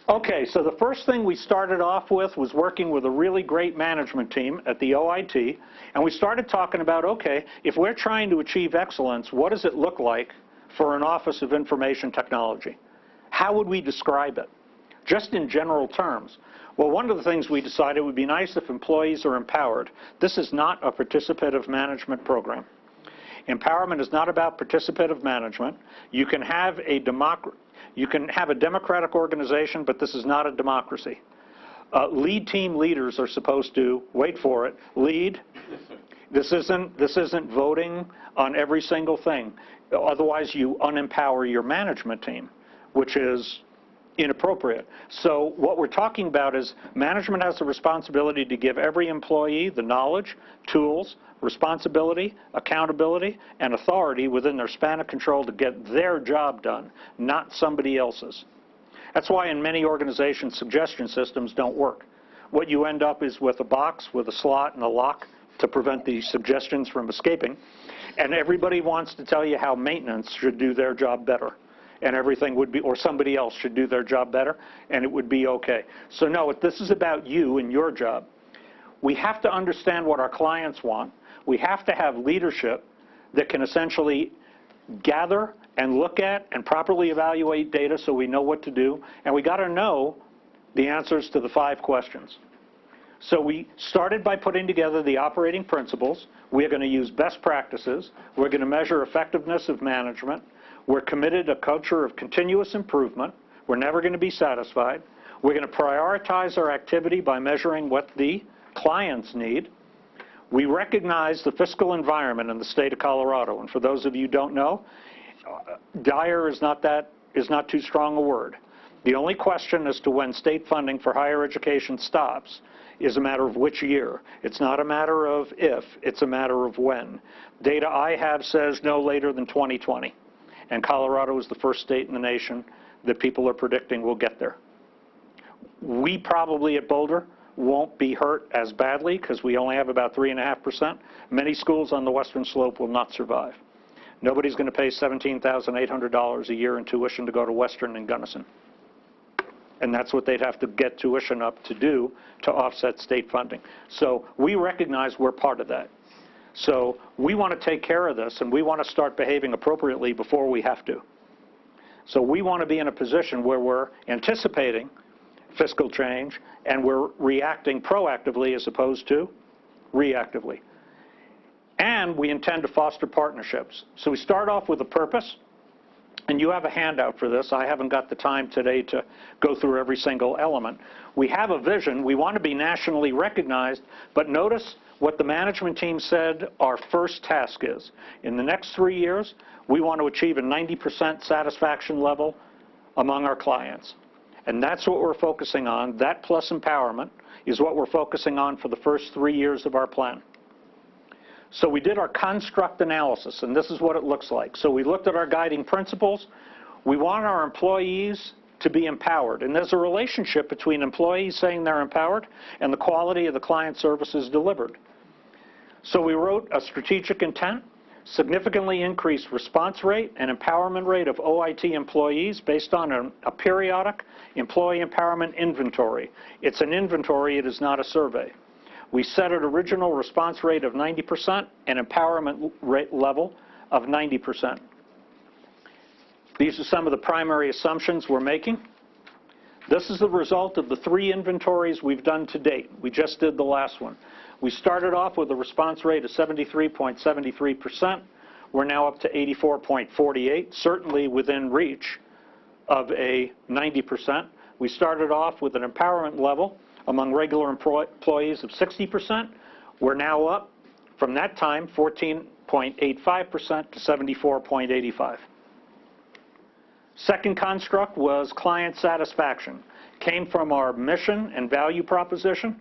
Okay, so the first thing we started off with was working with a really great management team at the OIT, and we started talking about, okay, if we're trying to achieve excellence, what does it look like for an Office of Information Technology? How would we describe it? Just in general terms. Well, one of the things we decided would be nice if employees are empowered. This is not a participative management program. Empowerment is not about participative management. You can have a democratic organization, but this is not a democracy. Lead team leaders are supposed to, wait for it, lead. This isn't voting on every single thing. Otherwise, you unempower your management team, which is inappropriate. So what we're talking about is management has the responsibility to give every employee the knowledge, tools, responsibility, accountability, and authority within their span of control to get their job done, not somebody else's. That's why in many organizations, suggestion systems don't work. What you end up is with a box with a slot and a lock to prevent the suggestions from escaping, and everybody wants to tell you how maintenance should do their job better. And everything would be, or somebody else should do their job better, and it would be okay. So no, this is about you and your job. We have to understand what our clients want. We have to have leadership that can essentially gather and look at and properly evaluate data so we know what to do, and we got to know the answers to the 5 questions. So we started by putting together the operating principles. We're going to use best practices. We're going to measure effectiveness of management. We're committed to a culture of continuous improvement. We're never going to be satisfied. We're going to prioritize our activity by measuring what the clients need. We recognize the fiscal environment in the state of Colorado. And for those of you who don't know, dire is not too strong a word. The only question as to when state funding for higher education stops is a matter of which year. It's not a matter of if, it's a matter of when. Data I have says no later than 2020. And Colorado is the first state in the nation that people are predicting will get there. We probably at Boulder won't be hurt as badly because we only have about 3.5%. Many schools on the western slope will not survive. Nobody's going to pay $17,800 a year in tuition to go to Western and Gunnison. And that's what they'd have to get tuition up to do to offset state funding. So we recognize we're part of that. So we want to take care of this, and we want to start behaving appropriately before we have to. So we want to be in a position where we're anticipating fiscal change and we're reacting proactively as opposed to reactively. And we intend to foster partnerships. So we start off with a purpose, and you have a handout for this. I haven't got the time today to go through every single element. We have a vision. We want to be nationally recognized, but notice what the management team said our first task is. In the next 3 years, we want to achieve a 90% satisfaction level among our clients. And that's what we're focusing on. That plus empowerment is what we're focusing on for the first 3 years of our plan. So we did our construct analysis, and this is what it looks like. So we looked at our guiding principles. We want our employees to be empowered. And there's a relationship between employees saying they're empowered and the quality of the client services delivered. So we wrote a strategic intent, significantly increased response rate and empowerment rate of OIT employees based on a periodic employee empowerment inventory. It's an inventory, it is not a survey. We set an original response rate of 90% and empowerment rate level of 90%. These are some of the primary assumptions we're making. This is the result of the 3 inventories we've done to date. We just did the last one. We started off with a response rate of 73.73%. We're now up to 84.48, certainly within reach of a 90%. We started off with an empowerment level among regular employees of 60%. We're now up from that time 14.85% to 74.85. Second construct was client satisfaction. Came from our mission and value proposition.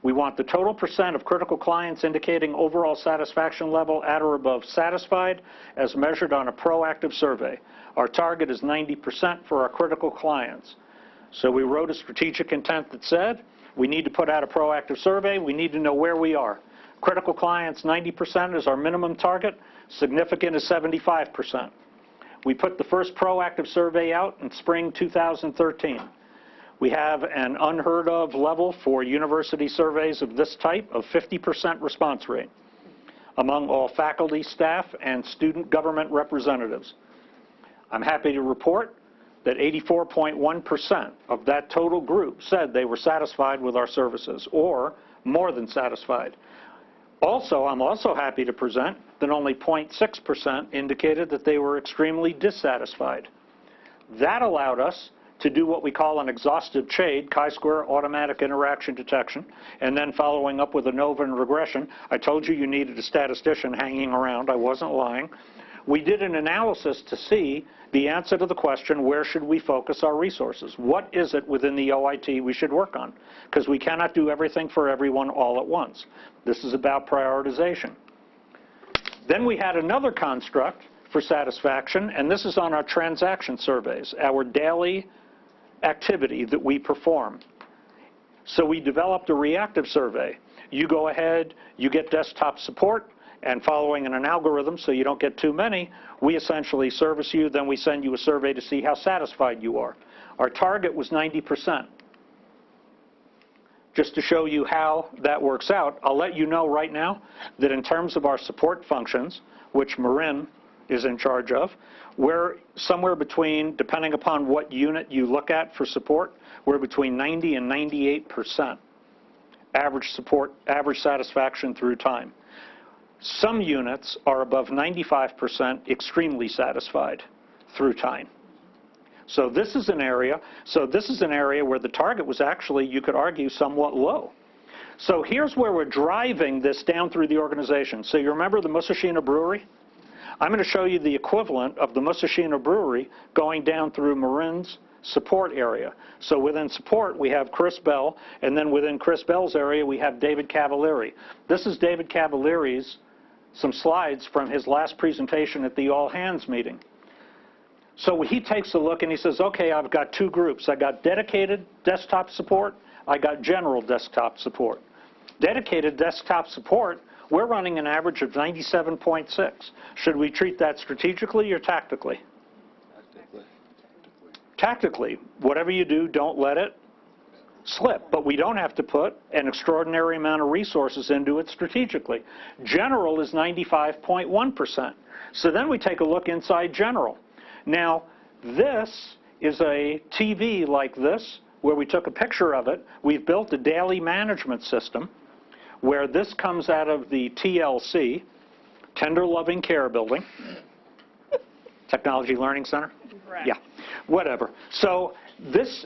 We want the total percent of critical clients indicating overall satisfaction level at or above satisfied as measured on a proactive survey. Our target is 90% for our critical clients. So we wrote a strategic intent that said we need to put out a proactive survey. We need to know where we are. Critical clients, 90% is our minimum target. Significant is 75%. We put the first proactive survey out in spring 2013. We have an unheard of level for university surveys of this type of 50% response rate among all faculty, staff, and student government representatives. I'm happy to report that 84.1% of that total group said they were satisfied with our services, or more than satisfied. Also, I'm also happy to present that only 0.6% indicated that they were extremely dissatisfied. That allowed us to do what we call an exhaustive CHADE, chi-square automatic interaction detection, and then following up with ANOVA and regression. I told you you needed a statistician hanging around. I wasn't lying. We did an analysis to see the answer to the question, where should we focus our resources? What is it within the OIT we should work on? Because we cannot do everything for everyone all at once. This is about prioritization. Then we had another construct for satisfaction, and this is on our transaction surveys, our daily activity that we perform. So we developed a reactive survey. You go ahead, you get desktop support, and following an algorithm so you don't get too many, we essentially service you, then we send you a survey to see how satisfied you are. Our target was 90%. Just to show you how that works out, I'll let you know right now that in terms of our support functions, which Marin is in charge of, we're somewhere between, depending upon what unit you look at for support, we're between 90 and 98% average satisfaction through time. Some units are above 95% extremely satisfied through time. So this is an area where the target was actually, you could argue, somewhat low. So here's where we're driving this down through the organization. So you remember the Musashina Brewery? I'm going to show you the equivalent of the Musashina Brewery going down through Marin's support area. So within support, we have Chris Bell, and then within Chris Bell's area, we have David Cavalieri. This is David Cavalieri's, some slides from his last presentation at the all-hands meeting. So he takes a look and he says, okay, I've got two groups. I got dedicated desktop support. I got general desktop support. Dedicated desktop support, we're running an average of 97.6. Should we treat that strategically or tactically? Tactically. Whatever you do, don't let it slip. But we don't have to put an extraordinary amount of resources into it strategically. General is 95.1%. So then we take a look inside general. Now, this is a TV like this, where we took a picture of it. We've built a daily management system where this comes out of the TLC, Tender Loving Care Building, Technology Learning Center? Correct. Yeah, whatever. So this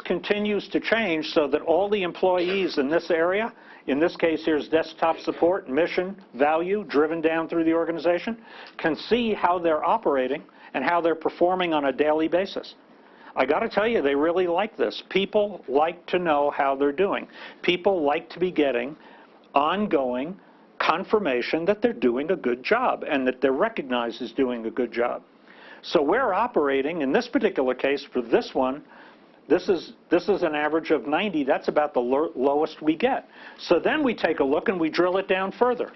continues to change so that all the employees in this area, in this case here's desktop support, mission, value, driven down through the organization, can see how they're operating and how they're performing on a daily basis. I got to tell you, they really like this. People like to know how they're doing. People like to be getting ongoing confirmation that they're doing a good job and that they're recognized as doing a good job. So we're operating, in this particular case, for this one, this is an average of 90. That's about the lowest we get. So then we take a look and we drill it down further.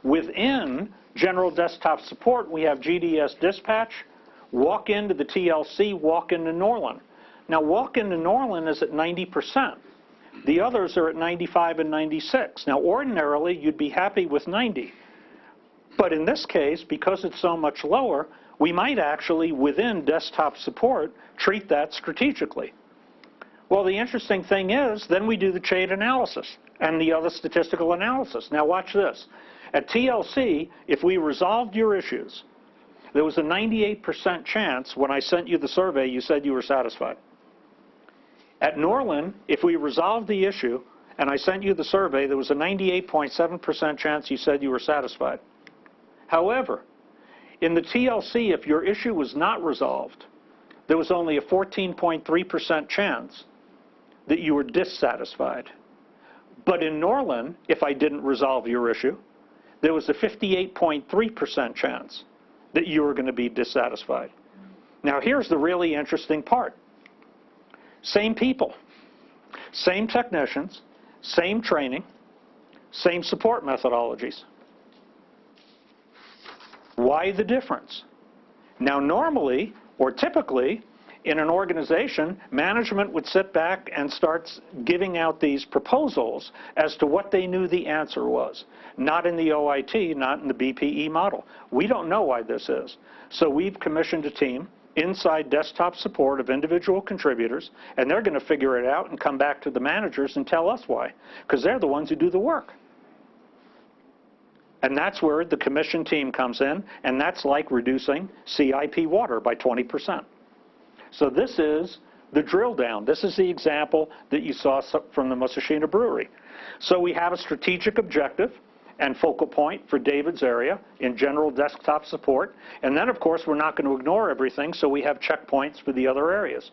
Within general desktop support, we have GDS dispatch, walk into the TLC, walk into Norlin. Now walk into Norlin is at 90%. The others are at 95 and 96. Now ordinarily you'd be happy with 90. But in this case, because it's so much lower, we might actually, within desktop support, treat that strategically. Well, the interesting thing is, then we do the CHADE analysis and the other statistical analysis. Now watch this. At TLC, if we resolved your issues, there was a 98% chance when I sent you the survey, you said you were satisfied. At Norlin, if we resolved the issue and I sent you the survey, there was a 98.7% chance you said you were satisfied. However, in the TLC, if your issue was not resolved, there was only a 14.3% chance that you were dissatisfied. But in Norlin, if I didn't resolve your issue, there was a 58.3% chance that you were going to be dissatisfied. Now here's the really interesting part. Same people, same technicians, same training, same support methodologies. Why the difference? Now normally, or typically, in an organization, management would sit back and start giving out these proposals as to what they knew the answer was. Not in the OIT, not in the BPE model. We don't know why this is. So we've commissioned a team inside desktop support of individual contributors, and they're going to figure it out and come back to the managers and tell us why, because they're the ones who do the work. And that's where the commission team comes in, and that's like reducing CIP water by 20%. So this is the drill down. This is the example that you saw from the Musashina Brewery. So we have a strategic objective and focal point for David's area in general desktop support. And then, of course, we're not going to ignore everything, so we have checkpoints for the other areas.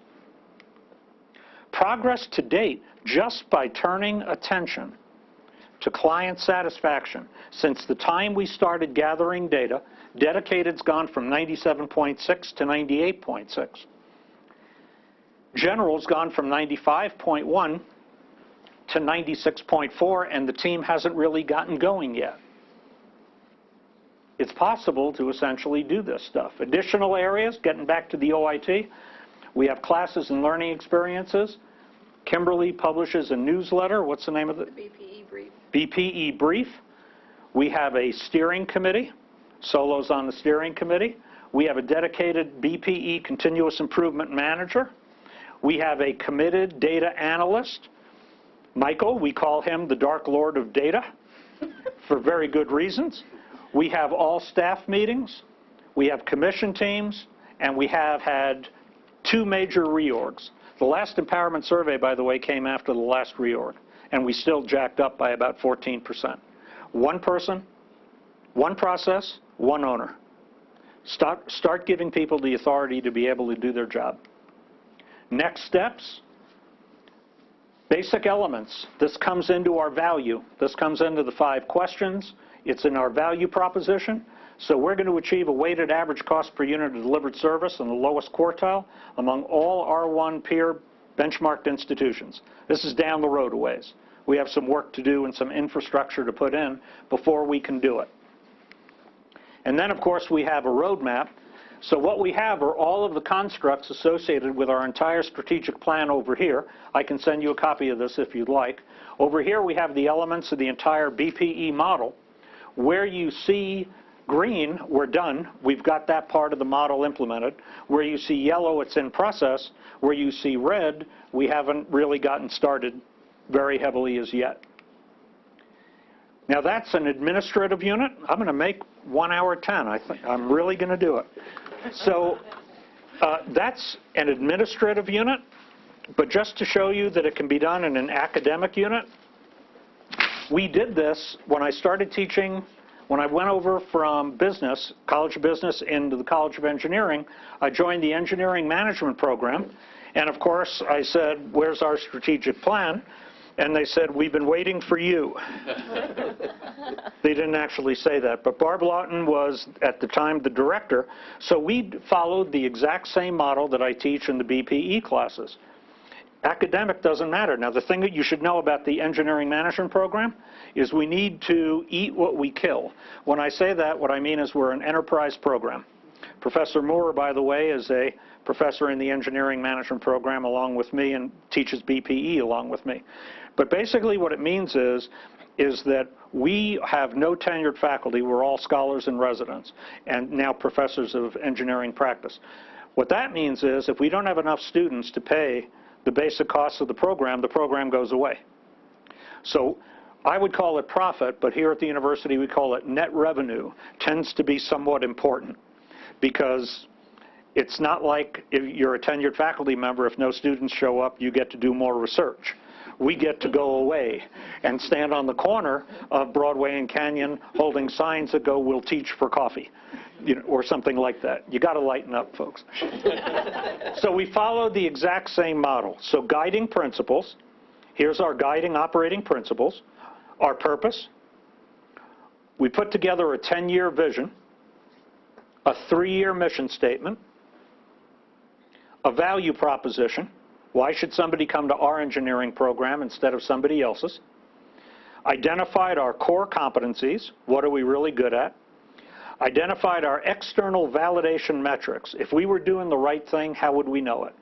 Progress to date, just by turning attention to client satisfaction. Since the time we started gathering data, Dedicated's gone from 97.6 to 98.6. General's gone from 95.1 to 96.4, and the team hasn't really gotten going yet. It's possible to essentially do this stuff. Additional areas, getting back to the OIT, we have classes and learning experiences. Kimberly publishes a newsletter. What's the name of it? BPE Brief. BPE Brief. We have a steering committee. Solo's on the steering committee. We have a dedicated BPE continuous improvement manager. We have a committed data analyst. Michael, we call him the Dark Lord of Data for very good reasons. We have all staff meetings. We have commission teams. And we have had 2 major reorgs. The last empowerment survey, by the way, came after the last reorg, and we still jacked up by about 14%. One person, one process, one owner. Start giving people the authority to be able to do their job. Next steps, basic elements. This comes into our value. This comes into the 5 questions. It's in our value proposition. So we're going to achieve a weighted average cost per unit of delivered service in the lowest quartile among all R1 peer benchmarked institutions. This is down the road a ways. We have some work to do and some infrastructure to put in before we can do it. And then, of course, we have a roadmap. So what we have are all of the constructs associated with our entire strategic plan over here. I can send you a copy of this if you'd like. Over here we have the elements of the entire BPE model. Where you see green, we're done. We've got that part of the model implemented. Where you see yellow, it's in process. Where you see red, we haven't really gotten started very heavily as yet. Now that's an administrative unit. I'm going to make 1 hour 10. I think I'm really going to do it. So that's an administrative unit. But just to show you that it can be done in an academic unit, we did this when I started teaching. When I went over from business, College of Business, into the College of Engineering, I joined the engineering management program. And of course, I said, where's our strategic plan? And they said, we've been waiting for you. They didn't actually say that. But Barb Lawton was, at the time, the director. So we followed the exact same model that I teach in the BPE classes. Academic doesn't matter. Now, the thing that you should know about the engineering management program is we need to eat what we kill. When I say that, what I mean is we're an enterprise program. Professor Moore, by the way, is a professor in the engineering management program along with me and teaches BPE along with me. But basically what it means is that we have no tenured faculty. We're all scholars and residents and now professors of engineering practice. What that means is if we don't have enough students to pay the basic costs of the program goes away. So I would call it profit, but here at the university we call it net revenue. Tends to be somewhat important because it's not like if you're a tenured faculty member, if no students show up, you get to do more research. We get to go away and stand on the corner of Broadway and Canyon holding signs that go, we'll teach for coffee, or something like that. You got to lighten up, folks. So we followed the exact same model. So guiding principles, here's our guiding operating principles, our purpose. We put together a 10-year vision, a 3-year mission statement, a value proposition. Why should somebody come to our engineering program instead of somebody else's? Identified our core competencies. What are we really good at? Identified our external validation metrics. If we were doing the right thing, how would we know it?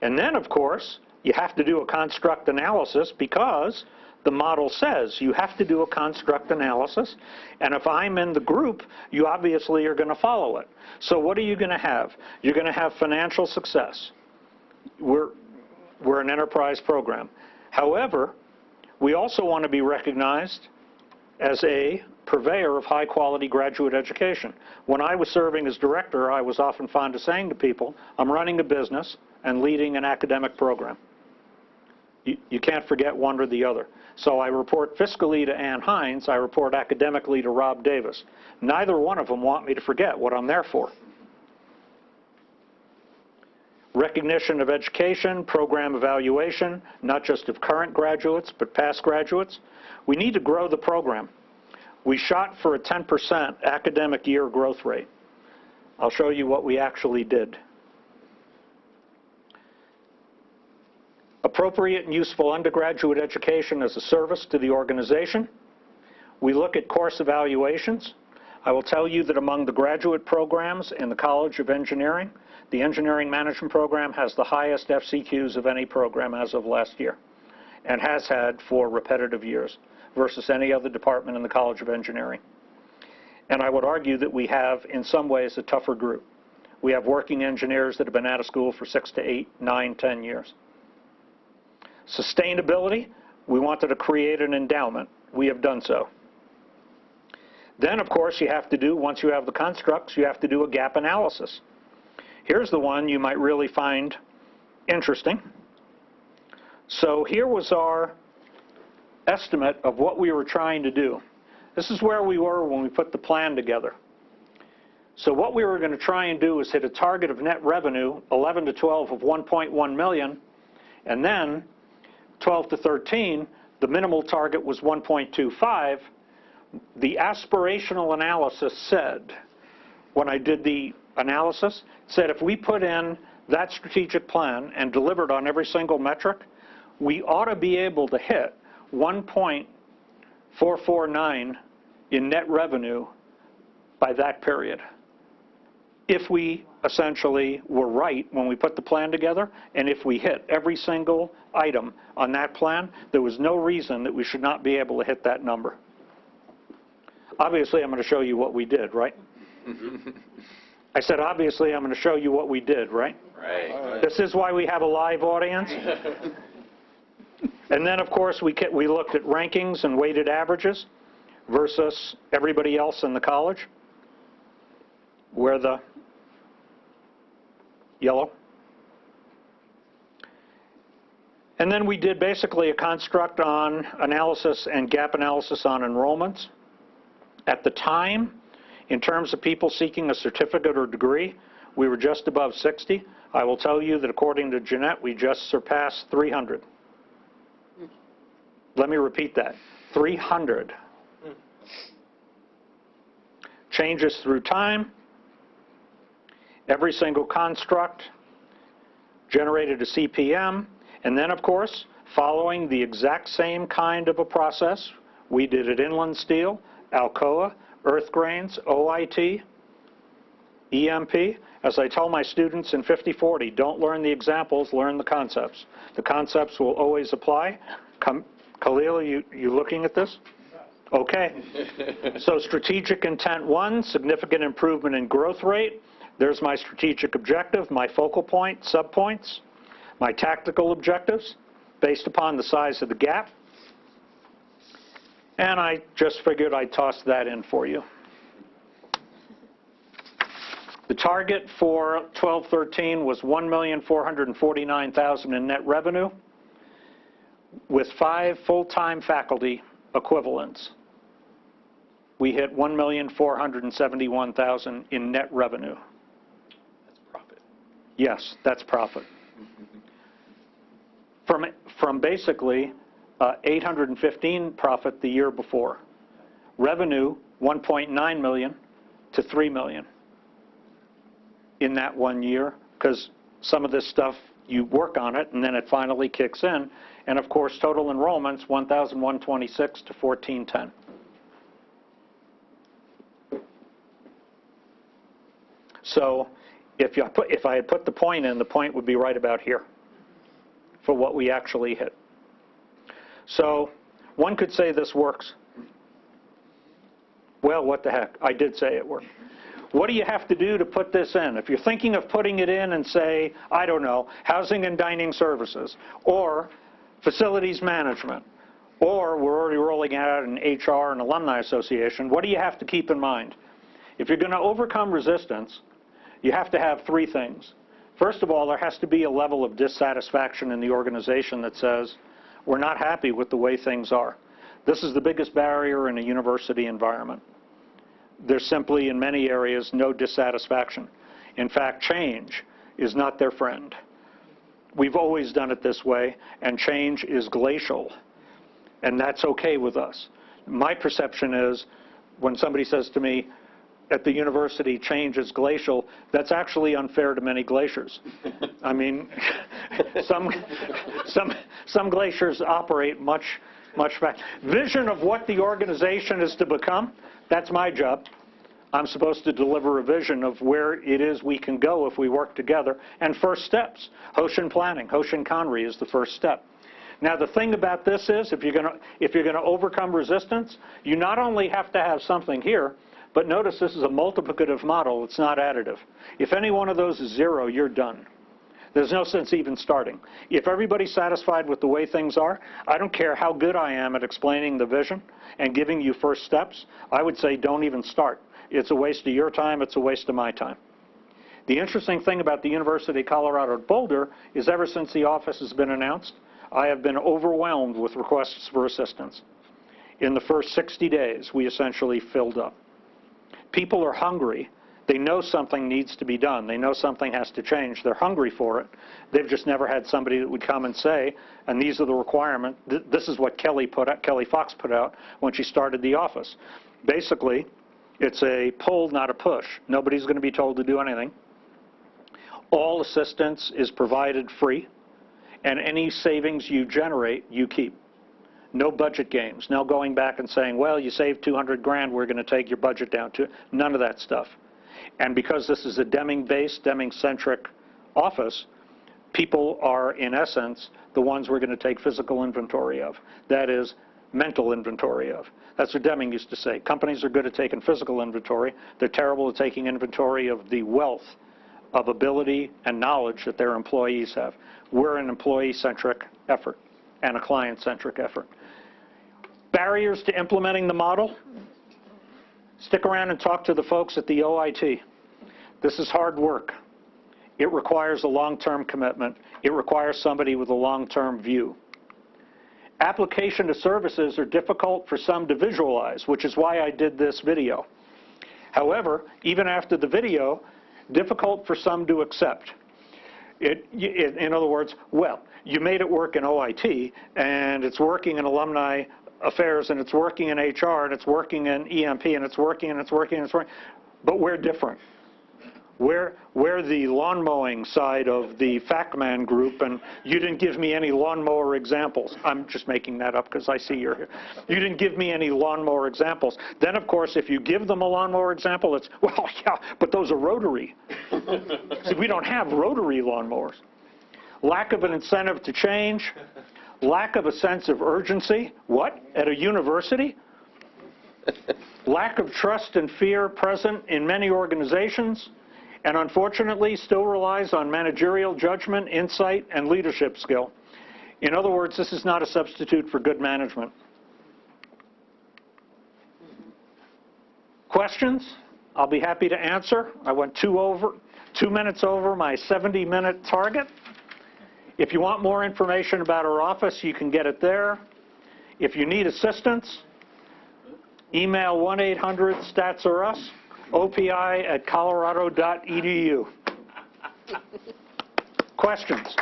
And then, of course, you have to do a construct analysis because the model says you have to do a construct analysis. And if I'm in the group, you obviously are going to follow it. So what are you going to have? You're going to have financial success. We're an enterprise program. However, we also want to be recognized as a purveyor of high-quality graduate education. When I was serving as director, I was often fond of saying to people, I'm running a business and leading an academic program. You can't forget one or the other. So I report fiscally to Ann Hines, I report academically to Rob Davis. Neither one of them want me to forget what I'm there for. Recognition of education, program evaluation, not just of current graduates, but past graduates. We need to grow the program. We shot for a 10% academic year growth rate. I'll show you what we actually did. Appropriate and useful undergraduate education as a service to the organization. We look at course evaluations. I will tell you that among the graduate programs in the College of Engineering, the engineering management program has the highest FCQs of any program as of last year, and has had for repetitive years versus any other department in the College of Engineering. And I would argue that we have, in some ways, a tougher group. We have working engineers that have been out of school for 6 to 8, 9, 10 years. Sustainability, we wanted to create an endowment. We have done so. Then, of course, you have to do, once you have the constructs, you have to do a gap analysis. Here's the one you might really find interesting. So here was our estimate of what we were trying to do. This is where we were when we put the plan together. So what we were going to try and do is hit a target of net revenue, 11 to 12 of 1.1 million, and then 12 to 13, the minimal target was 1.25. The aspirational analysis said, when I did the analysis, said if we put in that strategic plan and delivered on every single metric, we ought to be able to hit 1.449 in net revenue by that period. If we essentially were right when we put the plan together, and if we hit every single item on that plan, there was no reason that we should not be able to hit that number. Obviously, I'm going to show you what we did, right? I said, obviously, I'm going to show you what we did, right? Right. This is why we have a live audience. And then, of course, we looked at rankings and weighted averages versus everybody else in the college, where the yellow. And then we did basically a construct on analysis and gap analysis on enrollments. At the time, in terms of people seeking a certificate or degree, we were just above 60. I will tell you that according to Jeanette, we just surpassed 300. Let me repeat that, 300. Changes through time. Every single construct generated a CPM. And then, of course, following the exact same kind of a process, we did it Inland Steel, Alcoa, Earth Grains, OIT, EMP. As I tell my students in 50/40, don't learn the examples, learn the concepts. The concepts will always apply. Khalil, you looking at this? Okay. So strategic intent 1, significant improvement in growth rate. There's my strategic objective, my focal point, subpoints, my tactical objectives based upon the size of the gap. And I just figured I'd toss that in for you. The target for 12-13 was $1,449,000 in net revenue with 5 full-time faculty equivalents. We hit $1,471,000 in net revenue. That's profit. Yes, that's profit. From basically 815 profit the year before. Revenue, 1.9 million to 3 million in that 1 year, because some of this stuff, you work on it, and then it finally kicks in. And of course, total enrollments, 1,126 to 1,410. So if I had put the point in, the point would be right about here for what we actually hit. So one could say this works. Well, what the heck? I did say it worked. What do you have to do to put this in? If you're thinking of putting it in and say, I don't know, housing and dining services, or facilities management, or we're already rolling out an HR and alumni association, what do you have to keep in mind? If you're going to overcome resistance, you have to have three things. First of all, there has to be a level of dissatisfaction in the organization that says, we're not happy with the way things are. This is the biggest barrier in a university environment. There's simply, in many areas, no dissatisfaction. In fact, change is not their friend. We've always done it this way, and change is glacial, and that's okay with us. My perception is, when somebody says to me, at the university, change is glacial, that's actually unfair to many glaciers. I mean, some glaciers operate much faster. Vision of what the organization is to become, that's my job. I'm supposed to deliver a vision of where it is we can go if we work together. And first steps, Hoshin Planning, Hoshin Conry is the first step. Now the thing about this is, if you're going to overcome resistance, you not only have to have something here, but notice this is a multiplicative model, it's not additive. If any one of those is 0, you're done. There's no sense even starting. If everybody's satisfied with the way things are, I don't care how good I am at explaining the vision and giving you first steps, I would say don't even start. It's a waste of your time, it's a waste of my time. The interesting thing about the University of Colorado at Boulder is ever since the office has been announced, I have been overwhelmed with requests for assistance. In the first 60 days, we essentially filled up. People are hungry. They know something needs to be done. They know something has to change. They're hungry for it. They've just never had somebody that would come and say, and these are the requirements. This is what Kelly Fox put out when she started the office. Basically, it's a pull, not a push. Nobody's going to be told to do anything. All assistance is provided free, and any savings you generate, you keep. No budget games. No going back and saying, well, you saved 200 grand, we're going to take your budget down to none of that stuff. And because this is a Deming-based, Deming-centric office, people are, in essence, the ones we're going to take physical inventory of. That is, mental inventory of. That's what Deming used to say. Companies are good at taking physical inventory. They're terrible at taking inventory of the wealth of ability and knowledge that their employees have. We're an employee-centric effort and a client-centric effort. Barriers to implementing the model? Stick around and talk to the folks at the OIT. This is hard work. It requires a long-term commitment. It requires somebody with a long-term view. Application to services are difficult for some to visualize, which is why I did this video. However, even after the video, difficult for some to accept. In other words, well, you made it work in OIT, and it's working in alumni affairs, and it's working in HR, and it's working in EMP, and it's working, and it's working, and it's working. But we're different. We're the lawn mowing side of the FactMan group, and you didn't give me any lawnmower examples. I'm just making that up because I see you're here. You didn't give me any lawnmower examples. Then, of course, if you give them a lawnmower example, it's, well, yeah, but those are rotary. See, we don't have rotary lawnmowers. Lack of an incentive to change. Lack of a sense of urgency. What? At a university? Lack of trust and fear present in many organizations, and unfortunately still relies on managerial judgment, insight, and leadership skill. In other words, this is not a substitute for good management. Questions? I'll be happy to answer. I went 2 minutes over my 70-minute target. If you want more information about our office, you can get it there. If you need assistance, email 1-800-STATS-OR-US, opi@colorado.edu. Questions?